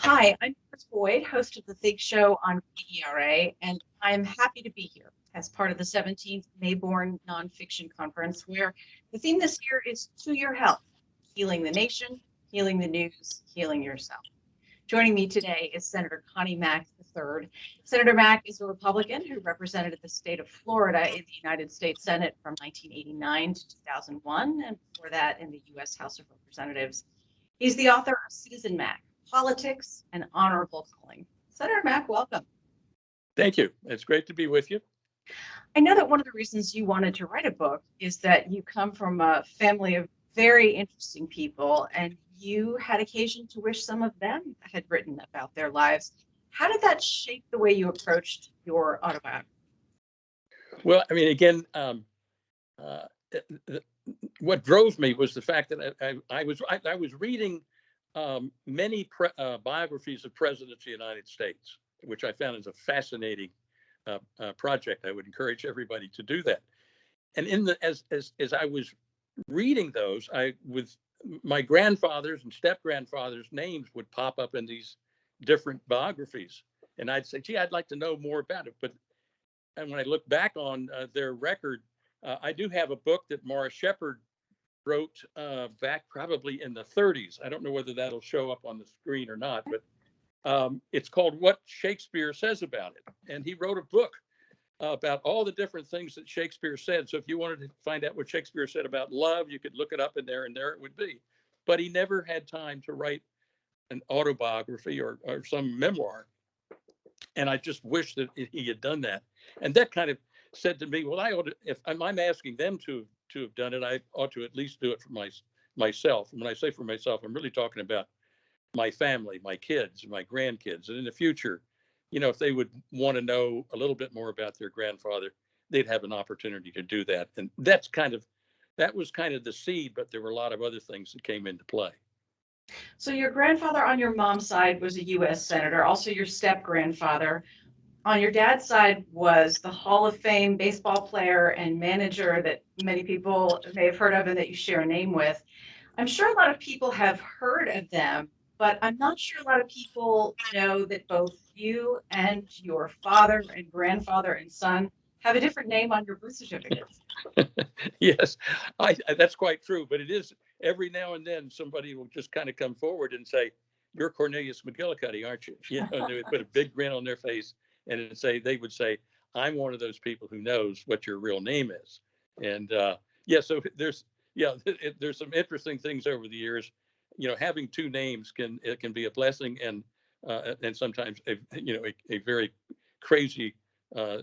Hi, I'm Chris Boyd, host of the Think Show on KERA, and I'm happy to be here as part of the 17th Mayborn Nonfiction Conference, where the theme this year is To Your Health, Healing the Nation, Healing the News, Healing Yourself. Joining me today is Senator Connie Mack III. Senator Mack is a Republican who represented the state of Florida in the United States Senate from 1989 to 2001, and before that in the U.S. House of Representatives. He's the author of Citizen Mack, Politics and Honorable Calling. Senator Mack, welcome. Thank you. It's great to be with you. I know that one of the reasons you wanted to write a book is that you come from a family of very interesting people, and you had occasion to wish some of them had written about their lives. How did that shape the way you approached your autobiography? Well, I mean, again, uh, what drove me was the fact that I was reading many biographies of presidents of the United States, which I found is a fascinating project. I would encourage everybody to do that. And as I was reading those, I with my grandfather's and step grandfather's names would pop up in these different biographies, and I'd say, "Gee, I'd like to know more about it." But and when I look back on their record, I do have a book that Morris Shepard wrote back probably in the 30s. I don't know whether that'll show up on the screen or not, but it's called What Shakespeare Says About It. And he wrote a book about all the different things that Shakespeare said. So if you wanted to find out what Shakespeare said about love, you could look it up in there, and there it would be. But he never had time to write an autobiography or some memoir. And I just wish that he had done that. And that kind of said to me, well, I ought to, if I'm asking them to have done it, I ought to at least do it for myself. And when I say for myself, I'm really talking about my family, my kids, my grandkids. And in the future, if they would want to know a little bit more about their grandfather, they'd have an opportunity to do that. And that was kind of the seed, but there were a lot of other things that came into play. So your grandfather on your mom's side was a U.S. Senator, also your step-grandfather. On your dad's side was the Hall of Fame baseball player and manager that many people may have heard of and that you share a name with. I'm sure a lot of people have heard of them, but I'm not sure a lot of people know that both you and your father and grandfather and son have a different name on your birth certificates. Yes, that's quite true. But it is every now and then somebody will just kind of come forward and say, "You're Cornelius McGillicuddy, aren't you?" And they would put a big grin on their face, and they would say, "I'm one of those people who knows what your real name is." And yeah, so there's some interesting things over the years. Having two names can be a blessing, and sometimes a very crazy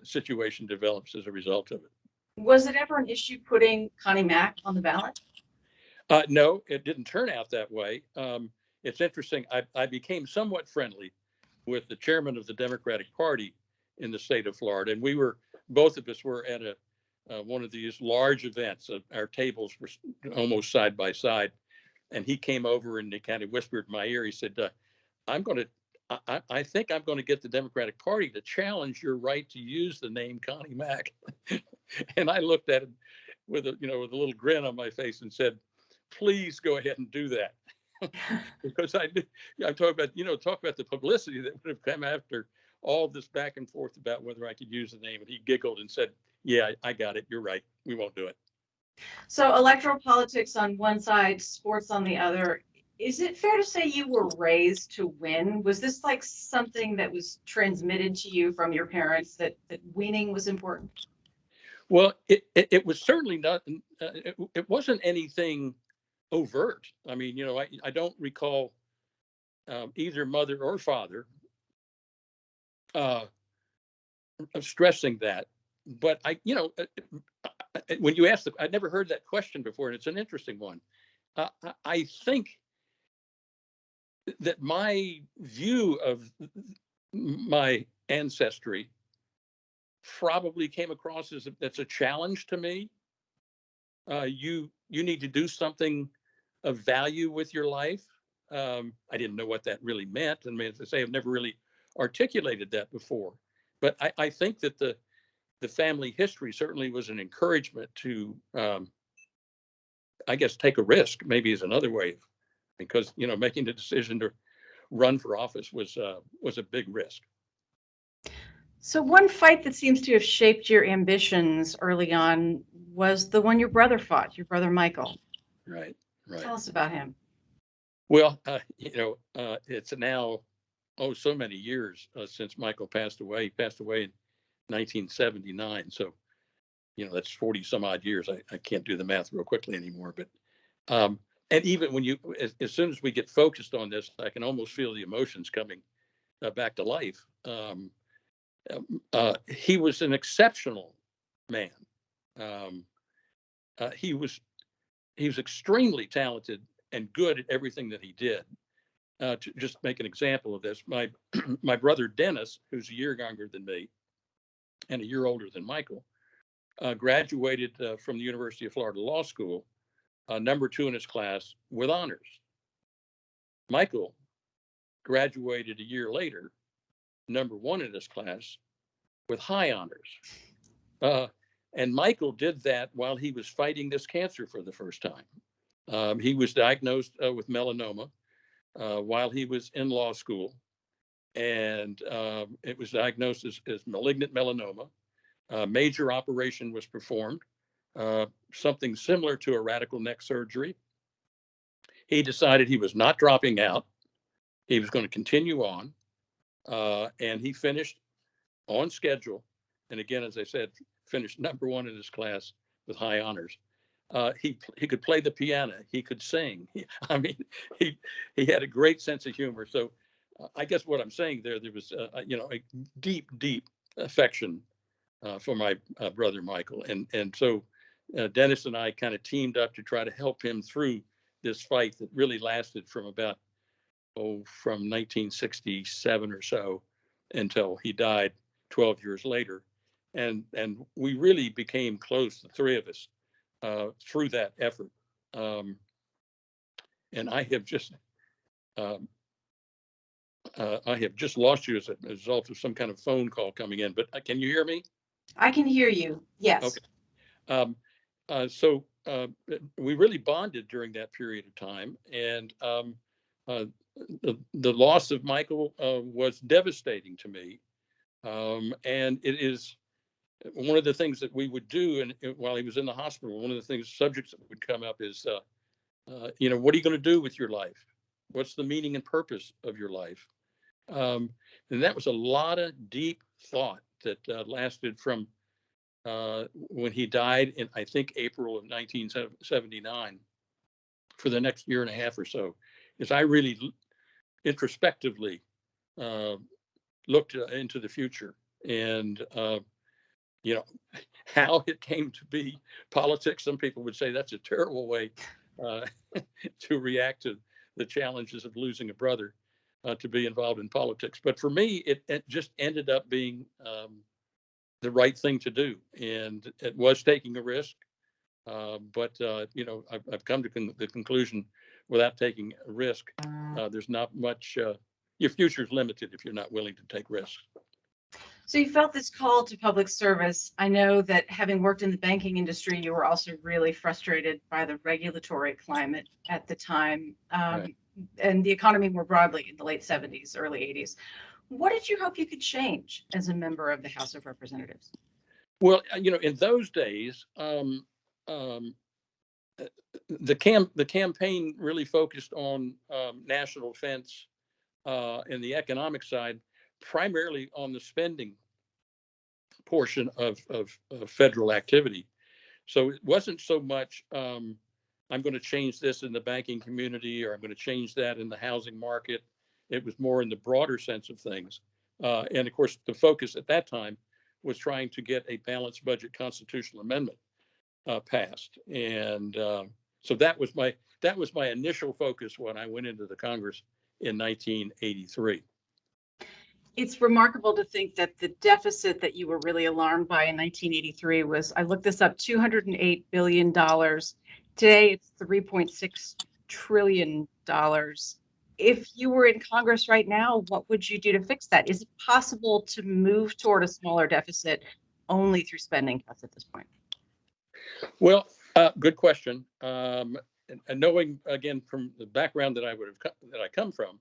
situation develops as a result of it. Was it ever an issue putting Connie Mack on the ballot? No, it didn't turn out that way. It's interesting. I became somewhat friendly with the chairman of the Democratic Party in the state of Florida, and both of us were at one of these large events. Our tables were almost side by side, and he came over and he kind of whispered in my ear. He said, "I'm going to." I think I'm going to get the Democratic Party to challenge your right to use the name Connie Mack. And I looked at him with a little grin on my face and said, please go ahead and do that. Because I'm talking about, talk about the publicity that would have come after all this back and forth about whether I could use the name. And he giggled and said, yeah, I got it. You're right. We won't do it. So electoral politics on one side, sports on the other. Is it fair to say you were raised to win? Was this like something that was transmitted to you from your parents that winning was important? Well, it was certainly not, it wasn't anything overt. I mean, I don't recall either mother or father uh, stressing that. But when you asked, I'd never heard that question before, and it's an interesting one. I think that my view of my ancestry probably came across as that's a challenge to me. You need to do something of value with your life. I didn't know what that really meant, and as I say, I've never really articulated that before. But I think that the family history certainly was an encouragement to, I guess, take a risk. Maybe is another way, because making the decision to run for office was a big risk. So one fight that seems to have shaped your ambitions early on was the one your brother fought, your brother Michael. Right, right. Tell us about him. Well, it's now so many years since Michael passed away. He passed away in 1979, so that's 40 some odd years. I can't do the math real quickly anymore, but and even when as soon as we get focused on this, I can almost feel the emotions coming back to life. He was an exceptional man. Um, he was extremely talented and good at everything that he did. To just make an example of this, my my brother Dennis, who's a year younger than me and a year older than Michael, graduated from the University of Florida Law School, #2 in his class with honors. Michael graduated a year later, #1 in his class with high honors. Uh, and Michael did that while he was fighting this cancer for the first time. He was diagnosed with melanoma while he was in law school, and it was diagnosed as malignant melanoma. A major operation was performed, something similar to a radical neck surgery. He decided he was not dropping out. He was going to continue on, and he finished on schedule. And again, as I said, finished #1 in his class with high honors. He could play the piano. He could sing. I mean, he he had a great sense of humor. So, I guess what I'm saying there was a deep affection for my brother Michael, and so Dennis and I kind of teamed up to try to help him through this fight that really lasted from 1967 or so until he died 12 years later, and we really became close, the three of us, through that effort. Um, and um, I have just lost you as a result of some kind of phone call coming in. But can you hear me? I can hear you. Yes. Okay. Um, so we really bonded during that period of time, and uh, the loss of Michael was devastating to me. And it is one of the things that we would do, and while he was in the hospital, one of the subjects that would come up is, what are you going to do with your life? What's the meaning and purpose of your life? Um, and that was a lot of deep thought that lasted from when he died in, I think, April of 1979 for the next year and a half or so, as I really introspectively uh, looked into the future and, you know, how it came to be politics. Some people would say that's a terrible way uh, to react to the challenges of losing a brother, to be involved in politics. But for me, it just ended up being the right thing to do. And it was taking a risk. But I've come to the conclusion, without taking a risk, there's not much. Your future's limited if you're not willing to take risks. So you felt this call to public service. I know that having worked in the banking industry, you were also really frustrated by the regulatory climate at the time, Right. and the economy more broadly in the late 70s, early 80s. What did you hope you could change as a member of the House of Representatives? Well, in those days, um, the campaign really focused on national defense and the economic side, primarily on the spending portion of federal activity. So it wasn't so much I'm going to change this in the banking community, or I'm going to change that in the housing market. It was more in the broader sense of things. And of course, the focus at that time was trying to get a balanced budget constitutional amendment passed. And so that was my initial focus when I went into the Congress in 1983. It's remarkable to think that the deficit that you were really alarmed by in 1983 was, I looked this up, $208 billion. Today it's $3.6 trillion. If you were in Congress right now, what would you do to fix that? Is it possible to move toward a smaller deficit only through spending cuts at this point? Well, good question. And knowing again from the background that I come from,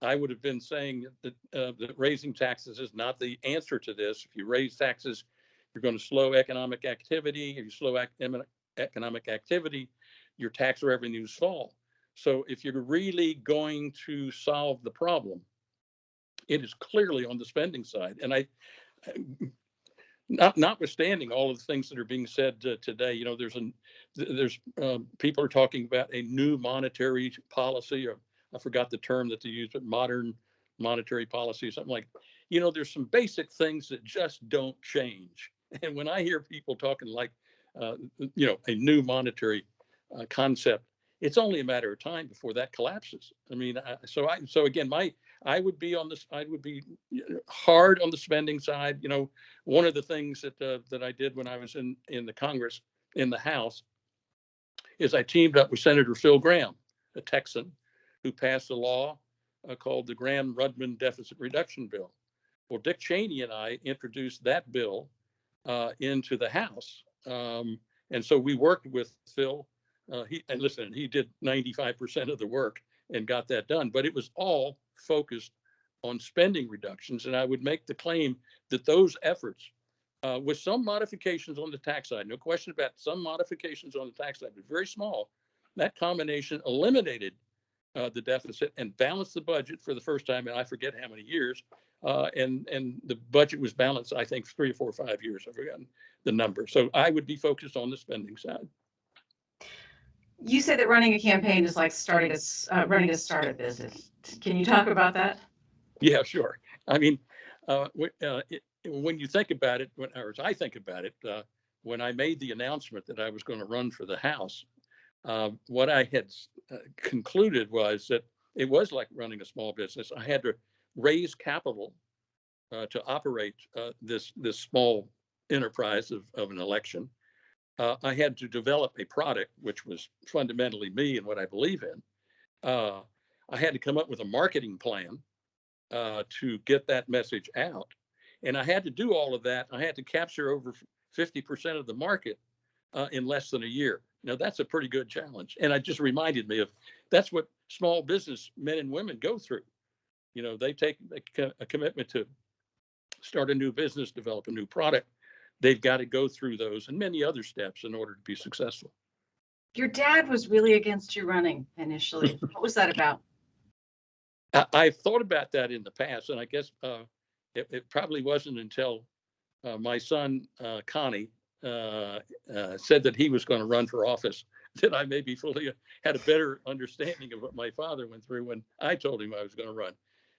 I would have been saying that raising taxes is not the answer to this. If you raise taxes, you're going to slow economic activity. If you slow economic activity, your tax revenues fall. So if you're really going to solve the problem, it is clearly on the spending side. And notwithstanding all of the things that are being said today, there's people are talking about a new monetary policy, or I forgot the term that they use, but modern monetary policy, or something like. There's some basic things that just don't change. And when I hear people talking like, a new monetary concept, it's only a matter of time before that collapses. I mean, so again, I would be hard on the spending side. One of the things that I did when I was in the Congress, in the House, is I teamed up with Senator Phil Gramm, a Texan, who passed a law called the Gramm-Rudman Deficit Reduction Bill. Well, Dick Cheney and I introduced that bill into the House, and so we worked with Phil. He did 95% of the work and got that done, but it was all focused on spending reductions. And I would make the claim that those efforts, with some modifications on the tax side, no question about some modifications on the tax side, but very small, that combination eliminated the deficit and balanced the budget for the first time in I forget how many years. And the budget was balanced, I think, 3 or 4 or 5 years. I've forgotten the number. So I would be focused on the spending side. You say that running a campaign is like running a startup business. Can you talk about that? Yeah, sure. I mean, when you think about it, or as I think about it, when I made the announcement that I was going to run for the House, what I had concluded was that it was like running a small business. I had to raise capital to operate this small enterprise of an election. I had to develop a product which was fundamentally me and what I believe in. I had to come up with a marketing plan to get that message out. And I had to do all of that. I had to capture over 50% of the market in less than a year. Now, that's a pretty good challenge. And it just reminded me of that's what small business men and women go through. They take a commitment to start a new business, develop a new product. They've got to go through those and many other steps in order to be successful. Your dad was really against you running initially. What was that about? I've thought about that in the past, and I guess it probably wasn't until my son, Connie, said that he was going to run for office that I maybe fully had a better understanding of what my father went through when I told him I was going to run.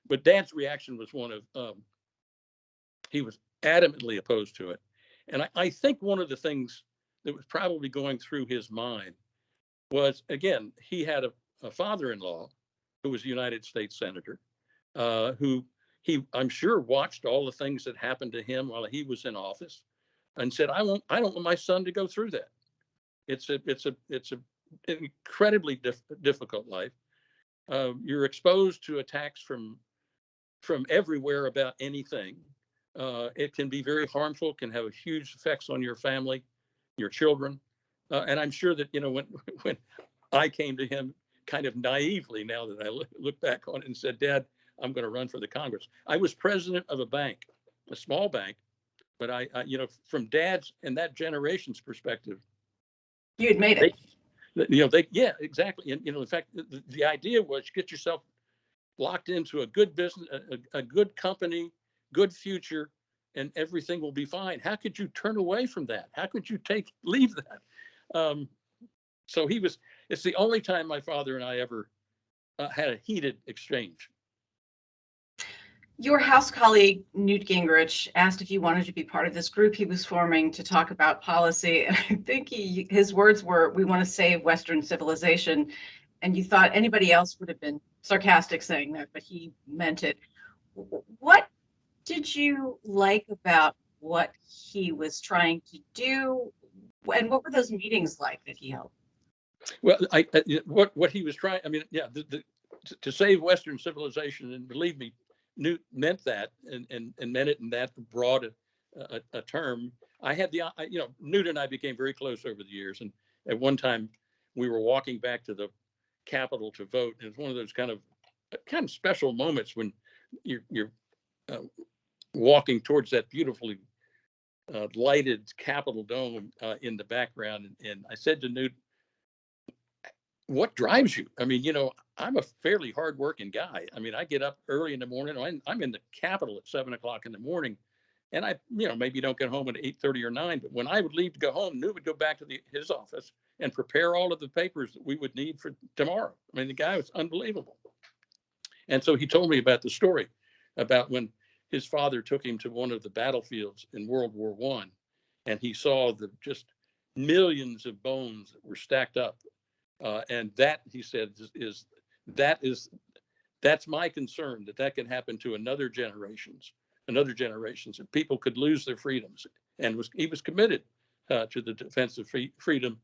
But Dad's reaction was one of, he was adamantly opposed to it. And I think one of the things that was probably going through his mind was, again, he had a father-in-law who was a United States senator, who I'm sure watched all the things that happened to him while he was in office, and said, I don't want my son to go through that. It's an incredibly difficult life. You're exposed to attacks from everywhere about anything. It can be very harmful, can have huge effects on your family, your children. And I'm sure that, when I came to him kind of naively, now that I look back on it, and said, Dad, I'm going to run for the Congress. I was president of a bank, a small bank, but I from Dad's and that generation's perspective, You had made it. yeah, exactly. And, in fact, the idea was get yourself locked into a good business, a good company, good future, and everything will be fine. How could you turn away from that? How could you leave that? So it's the only time my father and I ever had a heated exchange. Your House colleague, Newt Gingrich, asked if you wanted to be part of this group he was forming to talk about policy. And I think his words were, we want to save Western civilization. And you thought anybody else would have been sarcastic saying that, but he meant it. What did you like about what he was trying to do? And what were those meetings like that he held? Well, what he was trying, I mean, yeah, to save Western civilization, and believe me, Newt meant that, and meant it in that broad a term. I had Newt and I became very close over the years, and at one time we were walking back to the Capitol to vote, and it was one of those kind of kind of special moments when you're uh, walking towards that beautifully lighted Capitol dome in the background. And I said to Newt, what drives you? I mean, I'm a fairly hardworking guy. I mean, I get up early in the morning. I'm in the Capitol at 7 o'clock in the morning, and I, maybe don't get home at 8:30 or 9. But when I would leave to go home, Newt would go back to his office and prepare all of the papers that we would need for tomorrow. I mean, the guy was unbelievable. And so he told me about the story about when his father took him to one of the battlefields in World War I, and he saw the just millions of bones that were stacked up. And that, he said, that is that's my concern, that can happen to another generations, that people could lose their freedoms. And he was committed to the defense of freedom,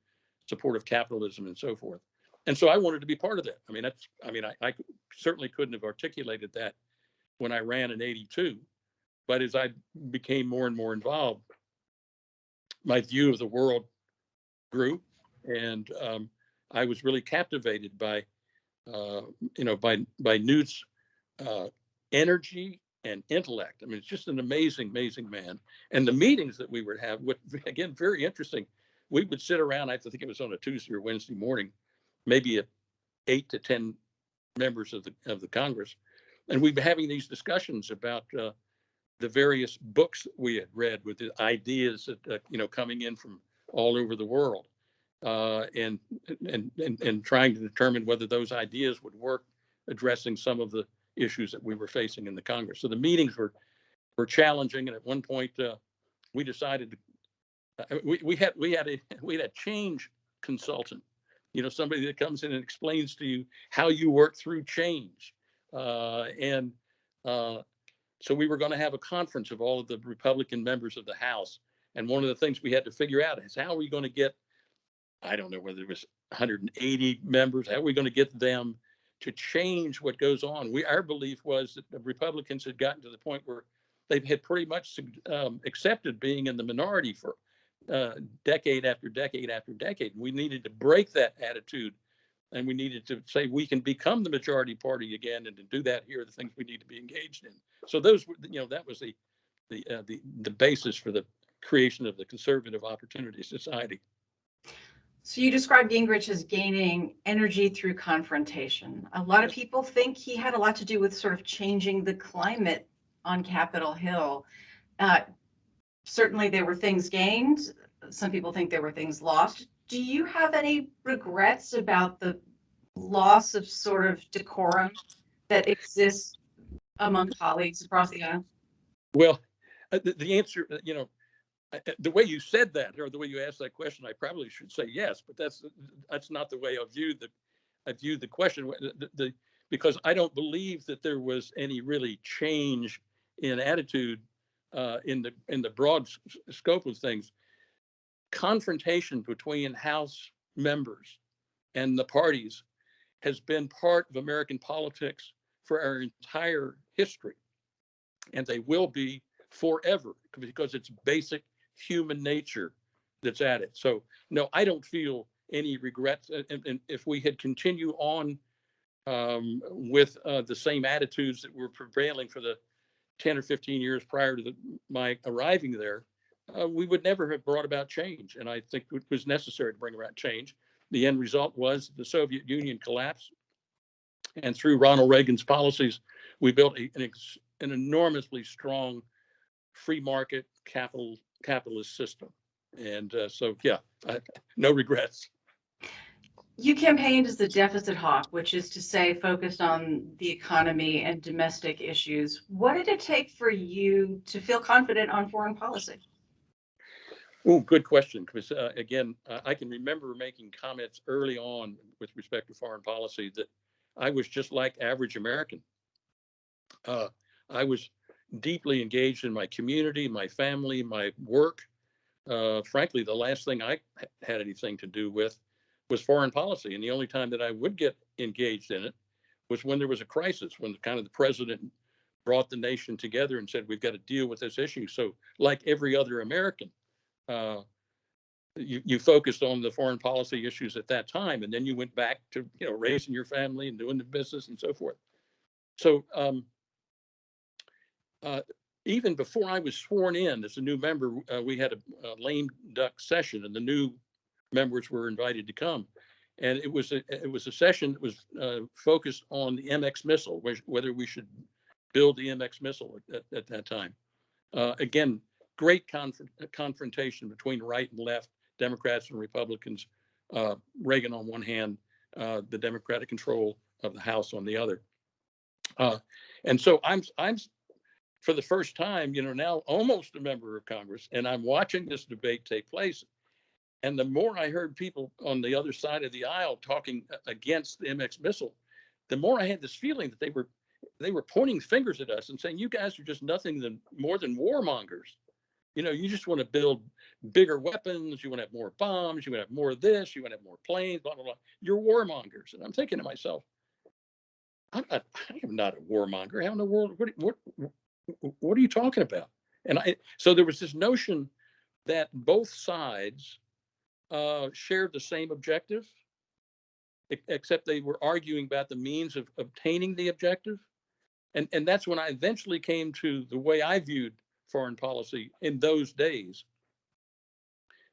support of capitalism, and so forth. And so I wanted to be part of that. I certainly couldn't have articulated that when I ran in '82, but as I became more and more involved, my view of the world grew, and I was really captivated by by Newt's uh, energy and intellect. I mean, it's just an amazing, amazing man. And the meetings that we would have, again, very interesting. We would sit around. I think it was on a Tuesday or Wednesday morning, maybe 8 to 10 members of the Congress, and we'd be having these discussions about the various books that we had read, with the ideas that coming in from all over the world, and trying to determine whether those ideas would work addressing some of the issues that we were facing in the Congress. So the meetings were challenging, and at one point we decided we had a change consultant, somebody that comes in and explains to you how you work through change, and so we were going to have a conference of all of the Republican members of the House. And one of the things we had to figure out is, how are we going to get, I don't know whether it was 180 members, how are we going to get them to change what goes on? Our belief was that the Republicans had gotten to the point where they had pretty much accepted being in the minority for decade after decade after decade. We needed to break that attitude, and we needed to say we can become the majority party again. And to do that, here are the things we need to be engaged in. So those were, that was the basis for the creation of the Conservative Opportunity Society. So you described Gingrich as gaining energy through confrontation. A lot of people think he had a lot to do with sort of changing the climate on Capitol Hill. Uh, Certainly there were things gained. Some people think there were things lost. Do you have any regrets about the loss of sort of decorum that exists among colleagues across the aisle? Well, the answer, the way you said that, or the way you asked that question, I probably should say yes, but that's not the way I viewed the question. Because I don't believe that there was any really change in attitude in the broad scope of things. Confrontation between House members and the parties has been part of American politics for our entire history, and they will be forever, because it's basic human nature that's at it. So no, I don't feel any regrets. And if we had continued on with the same attitudes that were prevailing for the 10 or 15 years prior to my arriving there, we would never have brought about change. And I think it was necessary to bring about change. The end result was the Soviet Union collapsed. And through Ronald Reagan's policies, we built an enormously strong free market capitalist system. And yeah, no regrets. You campaigned as the deficit hawk, which is to say focused on the economy and domestic issues. What did it take for you to feel confident on foreign policy? Oh, good question. Because again, I can remember making comments early on with respect to foreign policy that I was just like average American. I was deeply engaged in my community, my family, my work. Frankly, the last thing I had anything to do with was foreign policy. And the only time that I would get engaged in it was when there was a crisis, when kind of the president brought the nation together and said, we've got to deal with this issue. So like every other American, you focused on the foreign policy issues at that time, and then you went back to raising your family and doing the business and so forth. So uh, even before I was sworn in as a new member, we had a lame duck session, and the new members were invited to come. And it was a session that was focused on the MX missile, whether we should build the MX missile at that time. Again, great confrontation between right and left, Democrats and Republicans. Reagan on one hand, the Democratic control of the House on the other. And so I'm for the first time, now almost a member of Congress, and I'm watching this debate take place. And the more I heard people on the other side of the aisle talking against the MX missile, the more I had this feeling that they were pointing fingers at us and saying, "You guys are just nothing more than warmongers. You just want to build bigger weapons. You want to have more bombs. You want to have more of this. You want to have more planes. Blah blah blah. You're warmongers." And I'm thinking to myself, I am not a warmonger. How in the world? What are you talking about? And so there was this notion that both sides shared the same objective, except they were arguing about the means of obtaining the objective. And that's when I eventually came to the way I viewed foreign policy in those days.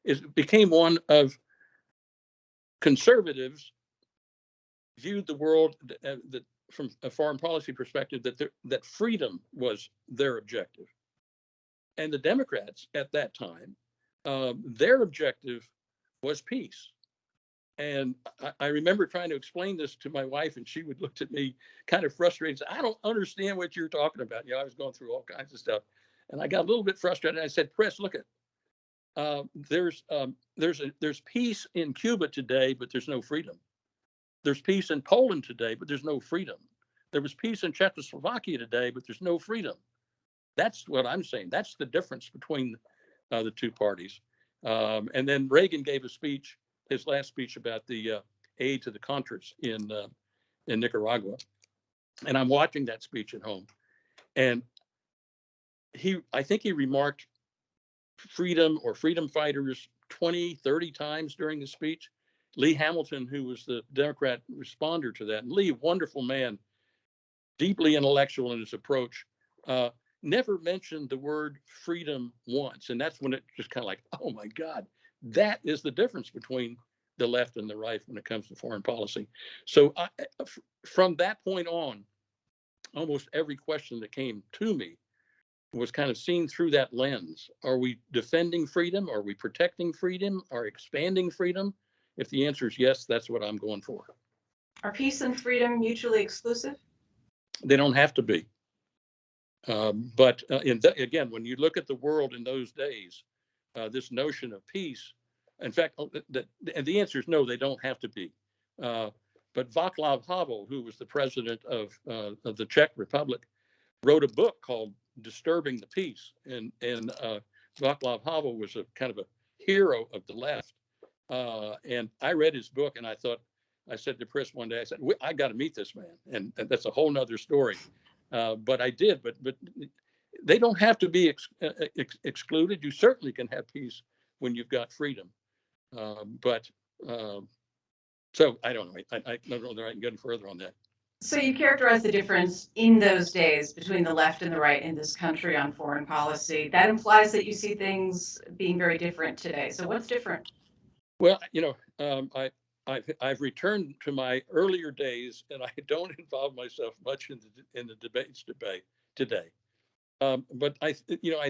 It became one of conservatives viewed the world that from a foreign policy perspective that freedom was their objective, and the Democrats at that time, their objective was peace. And I remember trying to explain this to my wife, and she would look at me kind of frustrated. And say, "I don't understand what you're talking about." I was going through all kinds of stuff, and I got a little bit frustrated. I said, "Chris, look at there's peace in Cuba today, but there's no freedom. There's peace in Poland today, but there's no freedom. There was peace in Czechoslovakia today, but there's no freedom." That's what I'm saying. That's the difference between the two parties. And then Reagan gave a speech, his last speech, about the aid to the Contras in Nicaragua. And I'm watching that speech at home. And I think he remarked freedom or freedom fighters 20, 30 times during the speech. Lee Hamilton, who was the Democrat responder to that, and Lee, wonderful man, deeply intellectual in his approach, never mentioned the word freedom once. And that's when it just kind of like, oh my God, that is the difference between the left and the right when it comes to foreign policy. So from that point on, almost every question that came to me was kind of seen through that lens. Are we defending freedom? Are we protecting freedom? Are expanding freedom? If the answer is yes, that's what I'm going for. Are peace and freedom mutually exclusive? They don't have to be. But again, when you look at the world in those days, this notion of peace, in fact, and the answer is no, they don't have to be. But Václav Havel, who was the president of the Czech Republic, wrote a book called "Disturbing the Peace," and Václav Havel was a kind of a hero of the left. And I read his book, and I said to Chris one day, I said, "I got to meet this man," and that's a whole nother story. But I did. But they don't have to be excluded. You certainly can have peace when you've got freedom. But so I don't know. I don't know that I can go any further on that. So you characterize the difference in those days between the left and the right in this country on foreign policy. That implies that you see things being very different today. So what's different? Well, I've returned to my earlier days, and I don't involve myself much in the debates today. But I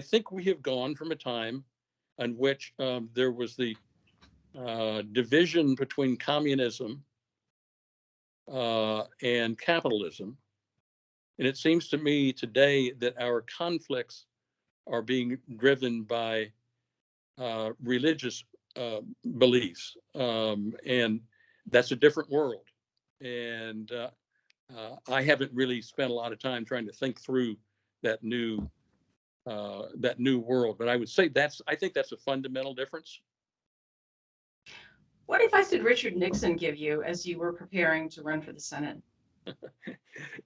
think we have gone from a time in which there was the division between communism and capitalism, and it seems to me today that our conflicts are being driven by religious beliefs, and that's a different world. And I haven't really spent a lot of time trying to think through that new world. But I would say I think that's a fundamental difference. What advice did Richard Nixon give you as you were preparing to run for the Senate?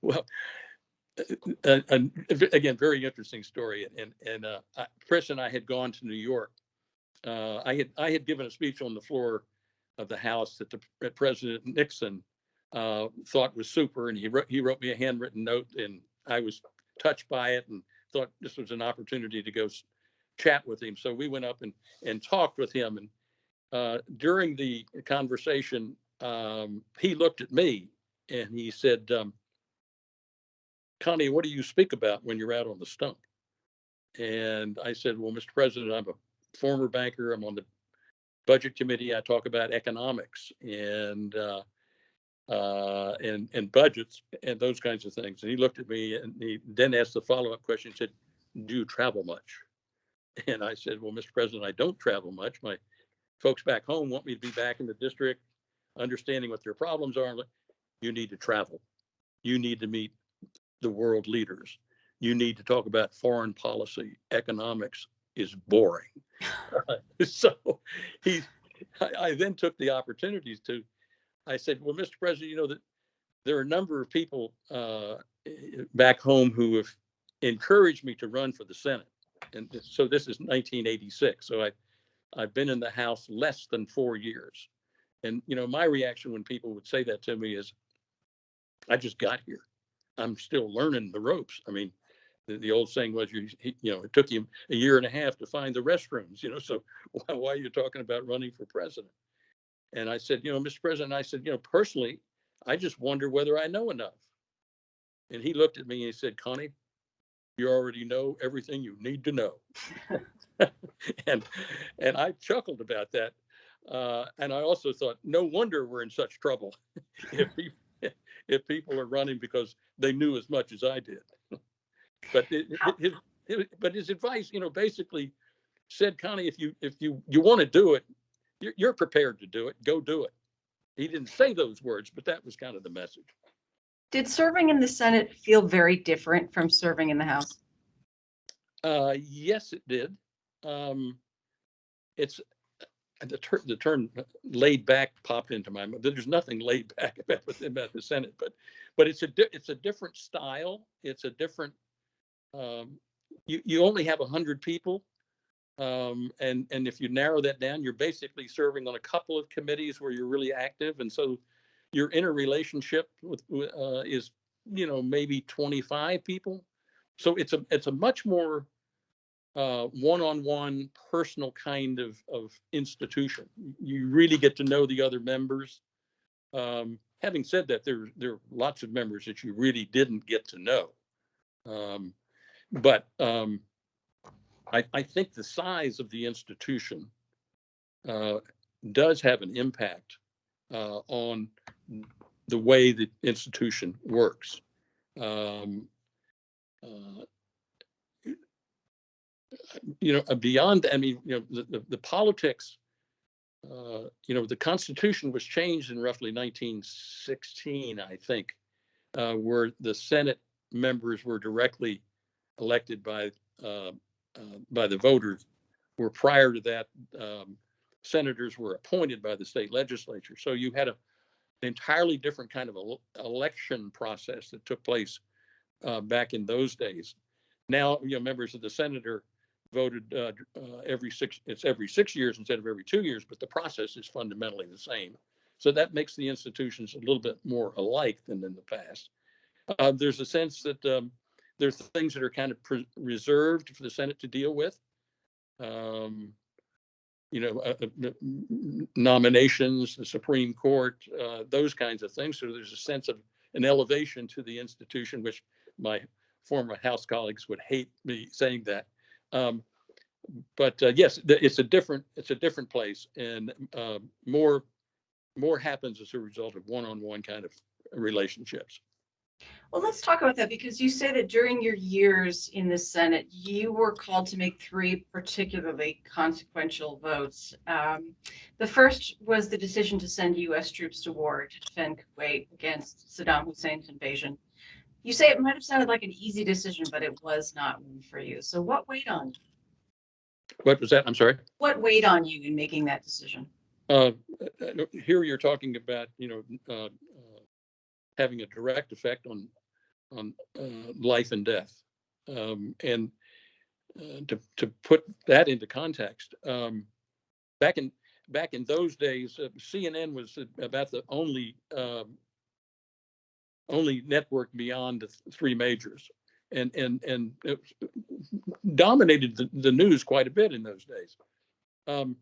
Well, again, very interesting story. And Chris and I had gone to New York. I had given a speech on the floor of the House that President Nixon thought was super, and he wrote me a handwritten note, and I was touched by it and thought this was an opportunity to go chat with him. So we went up and talked with him, and during the conversation, he looked at me and he said, Connie, what do you speak about when you're out on the stump? And I said, well, Mr. President, I'm a former banker. I'm on the budget committee. I talk about economics and budgets and those kinds of things. And he looked at me and he then asked the follow-up question. He said, do you travel much? And I said, well, Mr. President, I don't travel much. My folks back home want me to be back in the district, understanding what their problems are. You need to travel. You need to meet the world leaders. You need to talk about foreign policy. Economics is boring. So he, I then took the opportunities to, I said, well, Mr. President, you know that there are a number of people back home who have encouraged me to run for the Senate. And so this is 1986. So I've been in the House less than 4 years. And, you know, my reaction when people would say that to me is, I just got here. I'm still learning the ropes. I mean, the old saying was, it took you a year and a half to find the restrooms, so why are you talking about running for president? And I said, Mr. President, I said, personally, I just wonder whether I know enough. And he looked at me and he said, Connie, you already know everything you need to know. and I chuckled about that. And I also thought, no wonder we're in such trouble if people are running because they knew as much as I did. But his advice, basically said, Connie, if you want to do it, you're prepared to do it. Go do it. He didn't say those words, but that was kind of the message. Did serving in the Senate feel very different from serving in the House? Yes, it did. It's the term laid back popped into my mind. There's nothing laid back about the Senate, but it's a different style. It's a different. You only have 100 people, and if you narrow that down, you're basically serving on a couple of committees where you're really active, and so your interrelationship with is maybe 25 people. So it's a much more one-on-one personal kind of institution. You really get to know the other members. Having said that, there are lots of members that you really didn't get to know. But I think the size of the institution does have an impact on the way the institution works. Beyond, I mean, the politics, the Constitution was changed in roughly 1916, I think, where the Senate members were directly elected by the voters, where prior to that, senators were appointed by the state legislature. So you had an entirely different kind of election process that took place back in those days. Now, members of the Senate are voted every 6 years instead of every 2 years, but the process is fundamentally the same. So that makes the institutions a little bit more alike than in the past. There's a sense that there's things that are kind of reserved for the Senate to deal with. Nominations, the Supreme Court, those kinds of things. So there's a sense of an elevation to the institution, which my former House colleagues would hate me saying that. But yes, it's a different place, and more happens as a result of one-on-one kind of relationships. Well, let's talk about that, because you say that during your years in the Senate, you were called to make three particularly consequential votes. The first was the decision to send U.S. troops to war to defend Kuwait against Saddam Hussein's invasion. You say it might have sounded like an easy decision, but it was not one for you. So what weighed on you? What was that? I'm sorry. What weighed on you in making that decision? Here you're talking about, having a direct effect on life and death, and to put that into context, back in those days, CNN was about the only only network beyond the three majors, and it dominated the news quite a bit in those days. Um,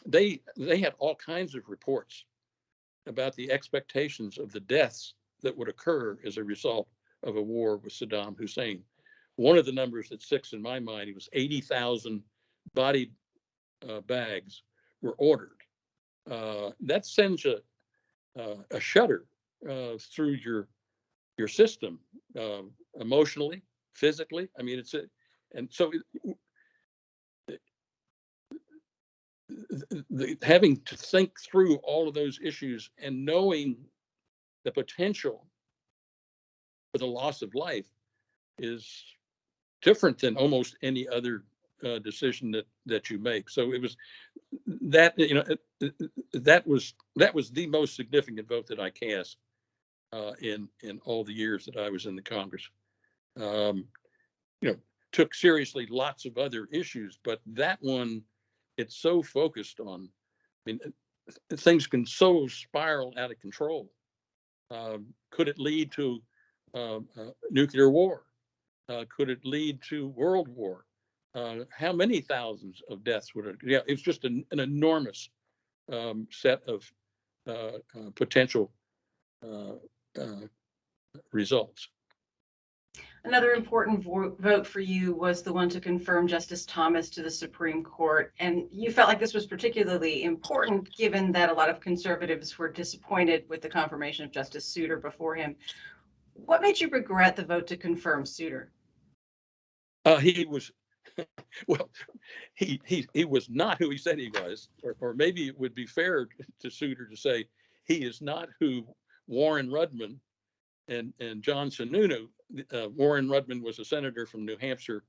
they had all kinds of reports about the expectations of the deaths that would occur as a result of a war with Saddam Hussein. One of the numbers that sticks in my mind, it was 80,000 body bags were ordered. That sends a shudder through your system, emotionally, physically. I mean, and so having to think through all of those issues and knowing the potential for the loss of life is different than almost any other decision that you make. So it was that, that was the most significant vote that I cast in all the years that I was in the Congress. Um, Took seriously lots of other issues, but that one, it's so focused on. I mean, things can so spiral out of control. Could it lead to nuclear war? Could it lead to world war? How many thousands of deaths would it? Yeah, it's just an enormous set of potential uh, uh, results. Another important vote for you was the one to confirm Justice Thomas to the Supreme Court. And you felt like this was particularly important given that a lot of conservatives were disappointed with the confirmation of Justice Souter before him. What made you regret the vote to confirm Souter? He was, well, he was not who he said he was, or maybe it would be fair to Souter to say he is not who Warren Rudman and John Sununu. Warren Rudman was a senator from New Hampshire.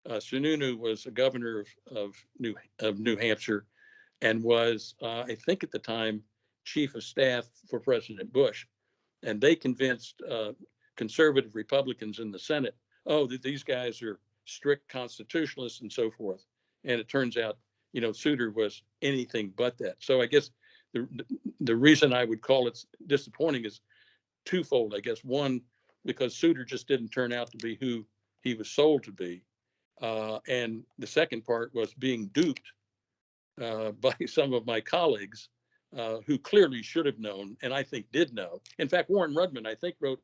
Sununu was a governor of New Hampshire, and was, I think at the time, chief of staff for President Bush. And they convinced conservative Republicans in the Senate, oh, that these guys are strict constitutionalists and so forth. And it turns out, Souter was anything but that. So I guess the reason I would call it disappointing is twofold, I guess. One, because Souter just didn't turn out to be who he was sold to be. And the second part was being duped by some of my colleagues who clearly should have known, and I think did know. In fact, Warren Rudman, I think, wrote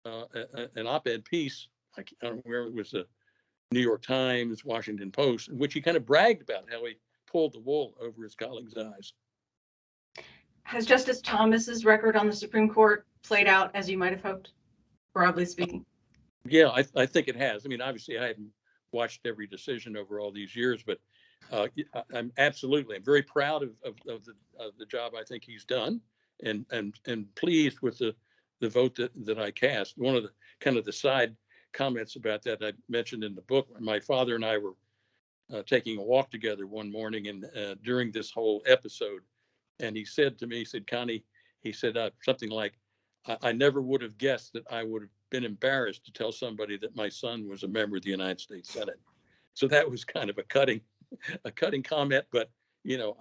an op-ed piece. I don't know where it was, the New York Times, Washington Post, in which he kind of bragged about how he pulled the wool over his colleagues' eyes. Has Justice Thomas's record on the Supreme Court played out as you might have hoped, broadly speaking? Yeah, I think it has. I mean, obviously, I haven't watched every decision over all these years, but I'm very proud of the job I think he's done, and pleased with the vote that I cast. One of the kind of the side comments about that I mentioned in the book, my father and I were taking a walk together one morning, and during this whole episode, and he said to me, he said, Connie, he said something like, I never would have guessed that I would have been embarrassed to tell somebody that my son was a member of the United States Senate. So that was kind of a cutting comment, but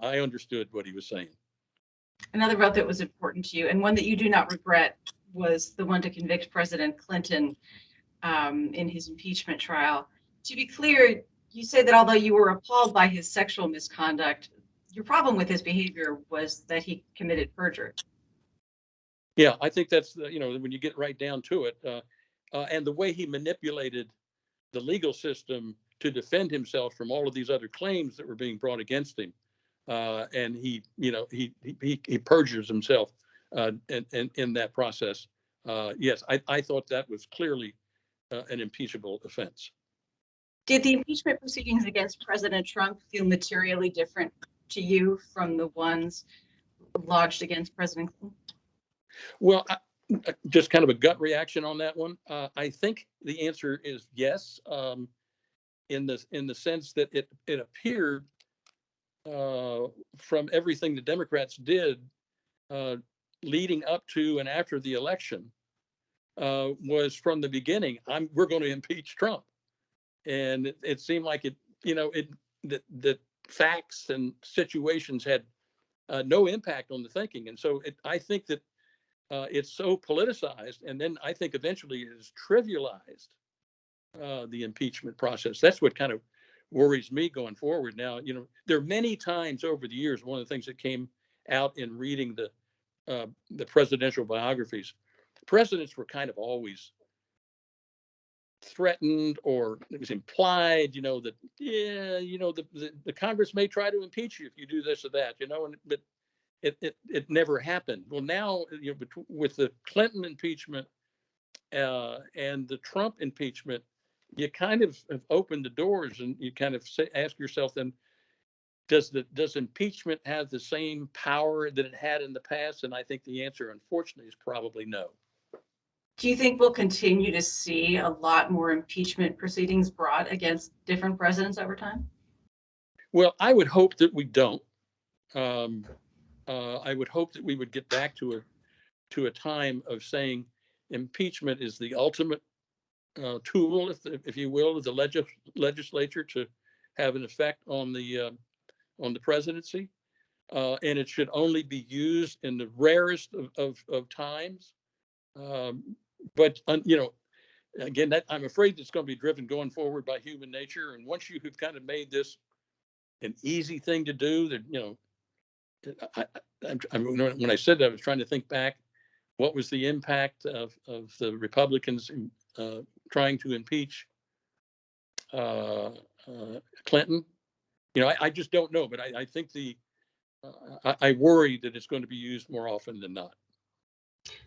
I understood what he was saying. Another vote that was important to you, and one that you do not regret, was the one to convict President Clinton in his impeachment trial. To be clear, you say that although you were appalled by his sexual misconduct, your problem with his behavior was that he committed perjury. Yeah, I think that's when you get right down to it, and the way he manipulated the legal system to defend himself from all of these other claims that were being brought against him, and he perjures himself in that process. Yes, I thought that was clearly an impeachable offense. Did the impeachment proceedings against President Trump feel materially different to you from the ones lodged against President Clinton? Well, just kind of a gut reaction on that one. I think the answer is yes, in the sense that it appeared from everything the Democrats did leading up to and after the election was from the beginning, we're going to impeach Trump, and it seemed like that facts and situations had no impact on the thinking, and so I think that it's so politicized, and then I think eventually it is trivialized, the impeachment process. That's what kind of worries me going forward. Now, there are many times over the years. One of the things that came out in reading the presidential biographies, presidents were kind of always threatened, or it was implied, that the Congress may try to impeach you if you do this or that, but it never happened. Well, now, with the Clinton impeachment and the Trump impeachment, you kind of have opened the doors, and you kind of ask yourself, then, does impeachment have the same power that it had in the past? And I think the answer, unfortunately, is probably no. Do you think we'll continue to see a lot more impeachment proceedings brought against different presidents over time? Well, I would hope that we don't. I would hope that we would get back to a time of saying impeachment is the ultimate tool, if you will, of the legislature to have an effect on the presidency, and it should only be used in the rarest of times. But again, that I'm afraid it's going to be driven going forward by human nature. And once you have kind of made this an easy thing to do, that when I said that, I was trying to think back. What was the impact of the Republicans trying to impeach Clinton? I just don't know, but I think I worry that it's going to be used more often than not.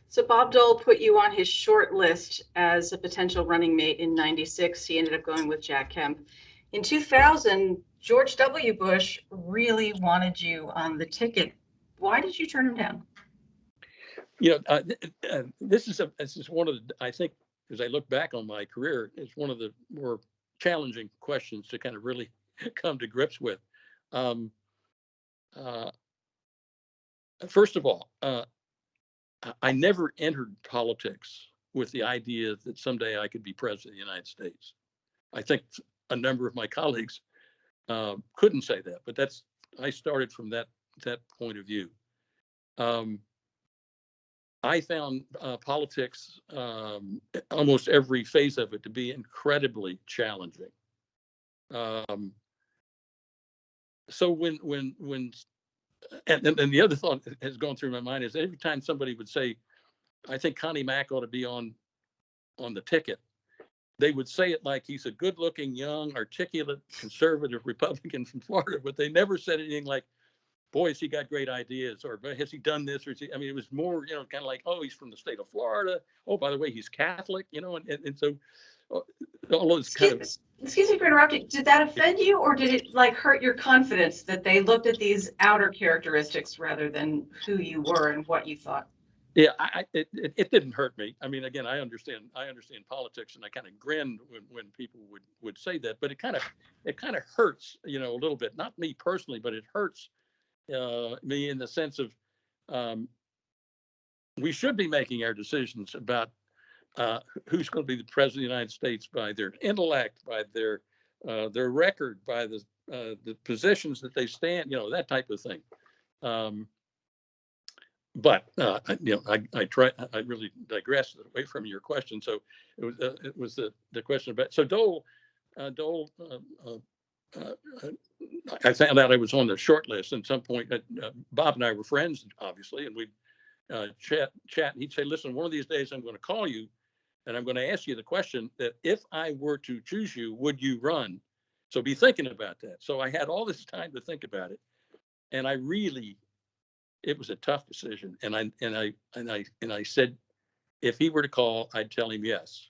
So Bob Dole put you on his short list as a potential running mate in '96. He ended up going with Jack Kemp. In 2000, George W. Bush really wanted you on the ticket. Why did you turn him down? This is one of the, I think, as I look back on my career, it's one of the more challenging questions to kind of really come to grips with. First of all, I never entered politics with the idea that someday I could be president of the United States. I think a number of my colleagues couldn't say that, but I started from that point of view. I found politics, almost every phase of it, to be incredibly challenging. So and the other thought that has gone through my mind is every time somebody would say, "I think Connie Mack ought to be on the ticket," they would say it like he's a good-looking, young, articulate, conservative Republican from Florida, but they never said anything like, "Boy, has he got great ideas," or "Has he done this?" Or it was more, kind of like, "Oh, he's from the state of Florida. Oh, by the way, he's Catholic," and so all those kind of. Excuse me for interrupting. Did that offend you, or did it hurt your confidence that they looked at these outer characteristics rather than who you were and what you thought? Yeah, it didn't hurt me. I mean, again, I understand politics, and I kind of grinned when people would say that, but it kind of hurts, a little bit. Not me personally, but it hurts me in the sense of we should be making our decisions about who's going to be the president of the United States by their intellect, by their record, by the positions that they stand, that type of thing. But I really digressed away from your question. So it was the question about. So Dole, I found out I was on the short list. At some point, Bob and I were friends, obviously, and we'd chat. And he'd say, "Listen, one of these days I'm going to call you, and I'm going to ask you the question that if I were to choose you, would you run? So be thinking about that." So I had all this time to think about it, and it was a tough decision. And I said, if he were to call, I'd tell him yes.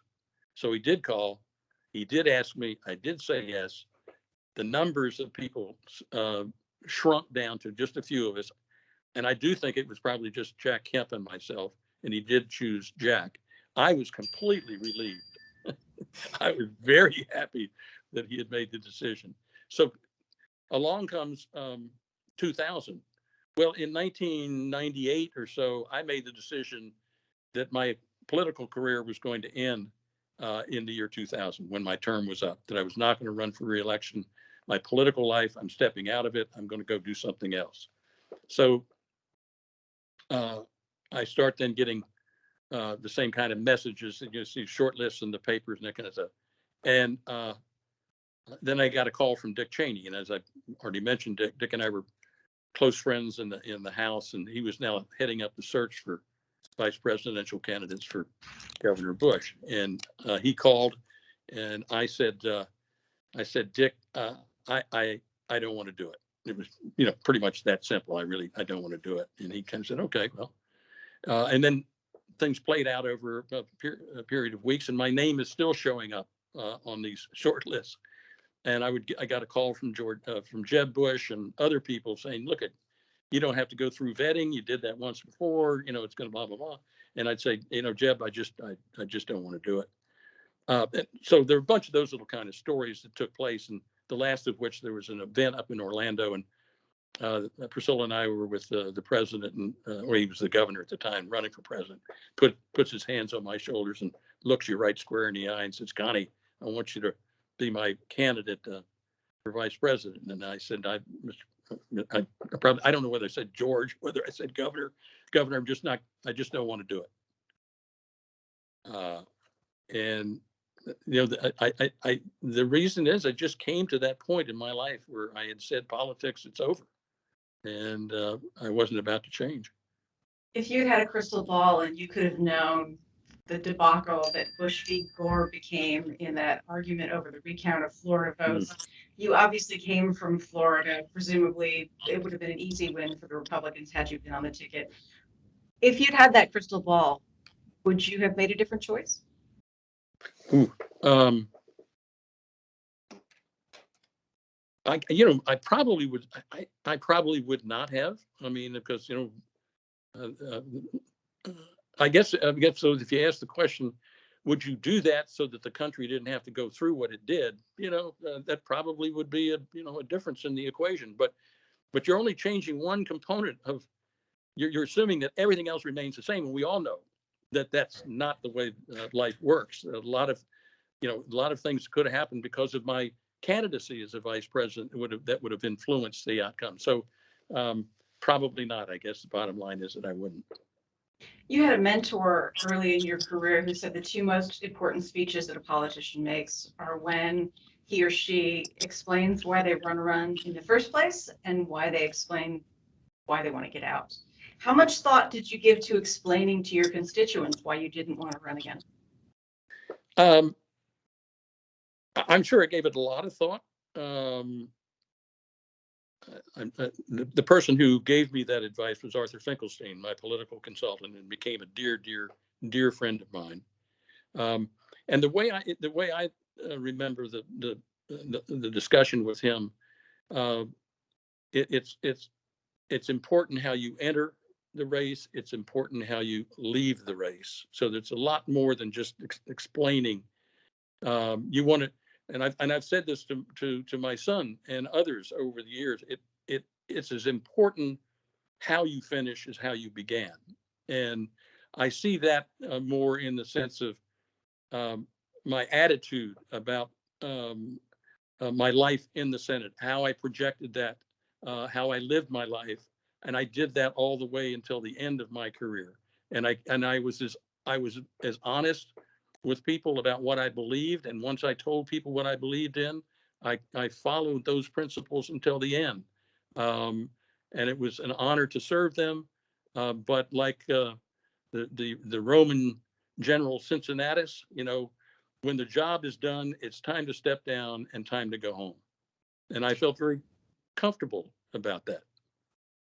So he did call. He did ask me. I did say yes. The numbers of people shrunk down to just a few of us. And I do think it was probably just Jack Kemp and myself. And he did choose Jack. I was completely relieved. I was very happy that he had made the decision. So along comes 2000. Well, in 1998 or so, I made the decision that my political career was going to end in the year 2000 when my term was up, that I was not going to run for re-election. My political life, I'm stepping out of it. I'm going to go do something else. So I start then getting the same kind of messages, and you see short lists in the papers and that kind of stuff. And then I got a call from Dick Cheney, and as I already mentioned, Dick and I were close friends in the House, and he was now heading up the search for vice presidential candidates for Governor Bush. And he called, and I said, Dick, I don't want to do it. It was, pretty much that simple. I don't want to do it. And he kind of said, okay, well, and then things played out over a period of weeks, and my name is still showing up on these short lists. And I got a call from from Jeb Bush and other people saying, look, you don't have to go through vetting. You did that once before. It's going to blah blah blah. And I'd say, Jeb, I just don't want to do it. So there are a bunch of those little kind of stories that took place, and the last of which, there was an event up in Orlando, and Priscilla and I were with the president, and or he was the governor at the time, running for president. Puts his hands on my shoulders and looks you right square in the eye and says, "Connie, I want you to be my candidate for vice president." And I said, I don't know whether I said George, whether I said governor. Governor, I just don't want to do it. And the reason is, I just came to that point in my life where I had said, politics, it's over, and I wasn't about to change. If you had a crystal ball and you could have known the debacle that Bush v. Gore became in that argument over the recount of Florida votes, you obviously came from Florida. Presumably, it would have been an easy win for the Republicans had you been on the ticket. If you'd had that crystal ball, would you have made a different choice? Ooh, I probably would. I probably would not have. I mean, because I guess so. If you ask the question, would you do that so that the country didn't have to go through what it did? That probably would be a difference in the equation. But you're only changing one component of. You're assuming that everything else remains the same, and we all know that that's not the way life works. A lot of things could have happened because of my candidacy as a vice president that would have influenced the outcome. So probably not. I guess the bottom line is that I wouldn't. You had a mentor early in your career who said the two most important speeches that a politician makes are when he or she explains why they run in the first place and why they explain why they want to get out. How much thought did you give to explaining to your constituents why you didn't want to run again? I'm sure I gave it a lot of thought. The person who gave me that advice was Arthur Finkelstein, my political consultant, and became a dear friend of mine. And the way I remember the discussion with him, it's important how you enter the race. It's important how you leave the race. So there's a lot more than just explaining. You want to, and I've said this to my son and others over the years. It's as important how you finish as how you began, and I see that more in the sense of my attitude about my life in the Senate, how I projected that, how I lived my life, and I did that all the way until the end of my career. And I was as honest with people about what I believed, and once I told people what I believed in, I followed those principles until the end. And it was an honor to serve them. But like the Roman general Cincinnatus, when the job is done, it's time to step down and time to go home. And I felt very comfortable about that.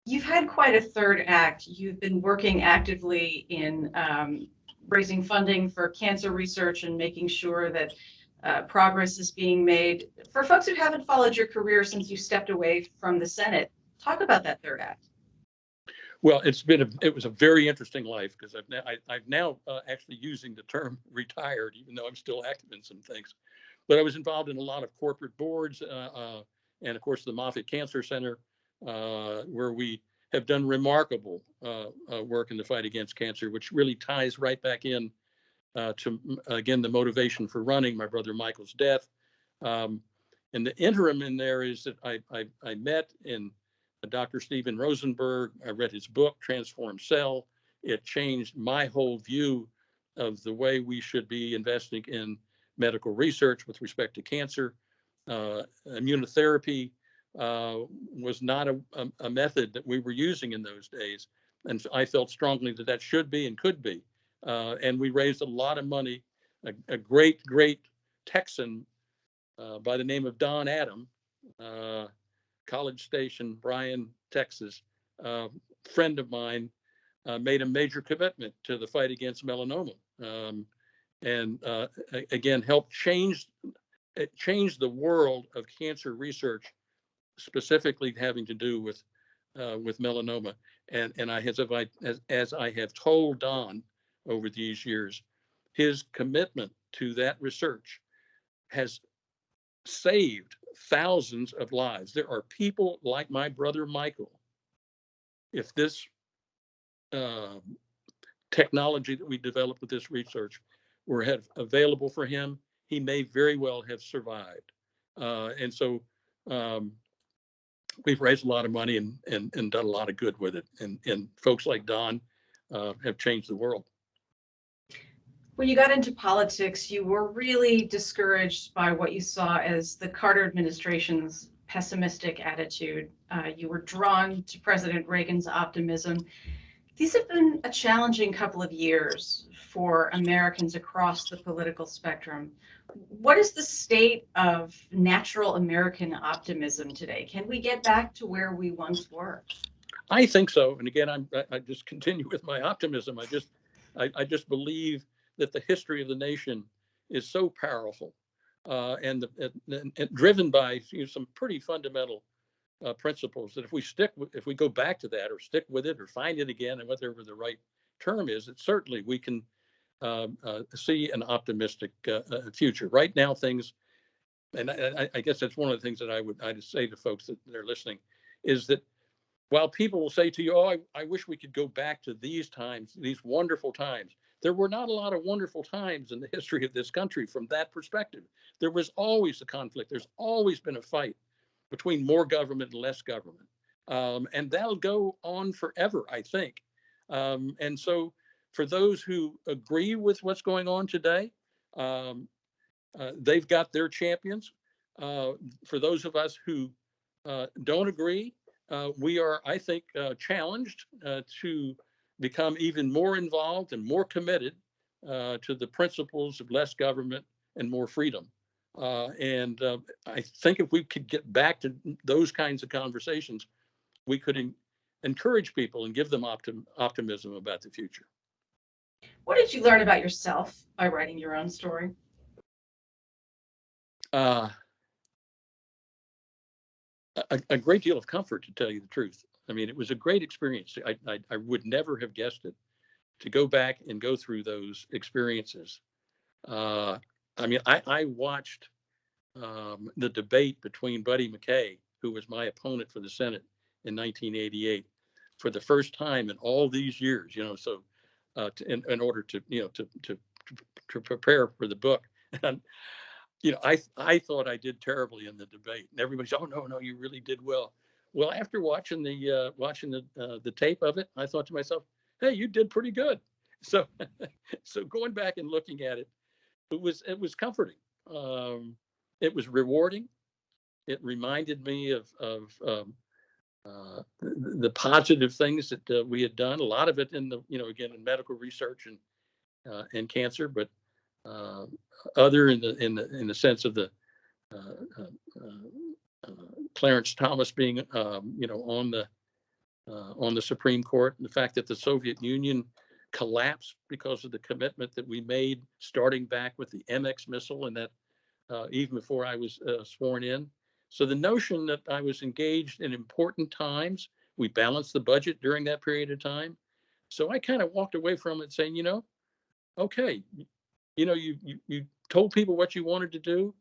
You've had quite a third act. You've been working actively in raising funding for cancer research and making sure that progress is being made. For folks who haven't followed your career since you stepped away from the Senate, talk about that third act. Well, it was a very interesting life, because I've now actually using the term retired, even though I'm still active in some things. But I was involved in a lot of corporate boards, and of course the Moffitt Cancer Center, where we have done remarkable work in the fight against cancer, which really ties right back in to, again, the motivation for running, my brother Michael's death. And the interim in there is that I met in Dr. Steven Rosenberg. I read his book, Transform Cell. It changed my whole view of the way we should be investing in medical research with respect to cancer. Immunotherapy was not a method that we were using in those days. And I felt strongly that that should be and could be. And we raised a lot of money. A great, great Texan by the name of Don Adam, College Station, Bryan, Texas, friend of mine, made a major commitment to the fight against melanoma, and again helped change the world of cancer research, specifically having to do with melanoma. And as I have told Don over these years, his commitment to that research has saved thousands of lives. There are people like my brother Michael. If this uh, technology that we developed with this research were had available for him, he may very well have survived. And so um, we've raised a lot of money and done a lot of good with it. And folks like Don have changed the world. When you got into politics, you were really discouraged by what you saw as the Carter administration's pessimistic attitude. You were drawn to President Reagan's optimism. These have been a challenging couple of years for Americans across the political spectrum. What is the state of natural American optimism today? Can we get back to where we once were? I think so. And again, I just continue with my optimism. I just believe that the history of the nation is so powerful, and driven by some pretty fundamental principles that if we go back to that or stick with it or find it again, and whatever the right term is, that certainly we can see an optimistic future. Right now, things, and I guess that's one of the things that I'd say to folks that they're listening, is that while people will say to you, "Oh, I wish we could go back to these times, these wonderful times," there were not a lot of wonderful times in the history of this country from that perspective. There was always a conflict. There's always been a fight between more government and less government. And that'll go on forever, I think. And so, for those who agree with what's going on today, um, they've got their champions. For those of us who don't agree, we are, I think, challenged to become even more involved and more committed to the principles of less government and more freedom. And I think if we could get back to those kinds of conversations, we could encourage people and give them optimism about the future. What did you learn about yourself by writing your own story? Uh, a great deal of comfort, to tell you the truth. I mean, it was a great experience. I would never have guessed it, to go back and go through those experiences. Uh, I mean, I watched the debate between Buddy McKay, who was my opponent for the Senate in 1988, for the first time in all these years. So in order to to prepare for the book, and I thought I did terribly in the debate, and everybody said, "Oh no, you really did well." Well, after watching the tape of it, I thought to myself, "Hey, you did pretty good." So so going back and looking at it, it was comforting. Um, it was rewarding. It reminded me of the positive things that we had done. A lot of it in the again in medical research and cancer, but uh, other in the sense of the uh, Clarence Thomas being on the Supreme Court, and the fact that the Soviet Union collapsed because of the commitment that we made, starting back with the MX missile, and that even before I was sworn in. So the notion that I was engaged in important times, we balanced the budget during that period of time. So I kind of walked away from it saying, okay, you told people what you wanted to do.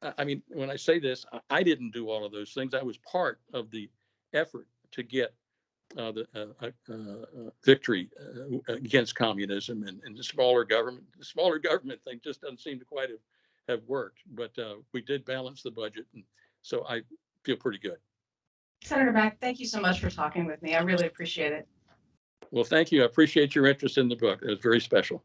I mean, when I say this, I didn't do all of those things. I was part of the effort to get the victory against communism and the smaller government. The smaller government thing just doesn't seem to quite have worked, but we did balance the budget, and so I feel pretty good. Senator Mack, thank you so much for talking with me. I really appreciate it. Well, thank you. I appreciate your interest in the book. It was very special.